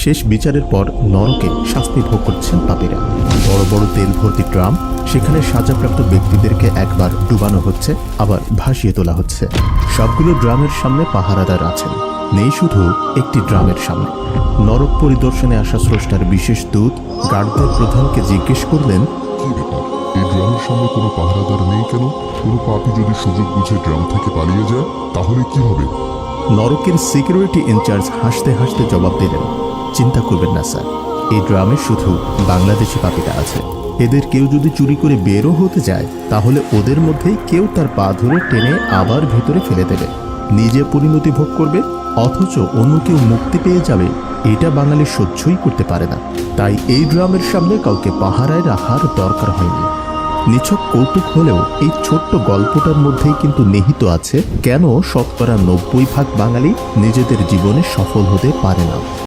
শেষ বিচারের পর নরকে শাস্তি ভোগ করছেন পাপীরা। বড় বড় তেল ভর্তি ড্রাম, সেখানে সাজাপ্রাপ্ত ব্যক্তিদেরকে একবার ডুবানো হচ্ছে, আবার ভাসিয়ে তোলা হচ্ছে। সবগুলো ড্রামের সামনে পাহারাদার আছেন, নেই শুধু একটি ড্রামের সামনে। নরক পরিদর্শনে আসা স্রষ্টার বিশেষ দূত গার্ডদের প্রধানকে জিজ্ঞেস করলেন, কি ব্যাপার, এই ড্রামের সামনে কোনো পাহারাদার নেই কেন? কোনো পাপী যদি সুযোগ বুঝে ড্রাম থেকে পালিয়ে যায় তাহলে কি হবে? নরকের সিকিউরিটি ইনচার্জ হাসতে হাসতে জবাব দিলেন, চিন্তা করবেন না স্যার, এই ড্রামে শুধু বাংলাদেশি পাপীরা আছে। এদের কেউ যদি চুরি করে বেরও হতে যায় তাহলে ওদের মধ্যেই কেউ তার পা ধরে টেনে আবার ভেতরে ফেলে দেবে, নিজে পরিণতি ভোগ করবে, অথচ অন্য কেউ মুক্তি পেয়ে যাবে। এটা বাঙালি সহ্যই করতে পারে না। তাই এই ড্রামের সামনে কাউকে পাহারায় রাখার দরকার হয়নি। নিছক কৌতুক হলেও এই ছোট্ট গল্পটার মধ্যেই কিন্তু নিহিত আছে কেন 90% বাঙালি নিজেদের জীবনে সফল হতে পারে না।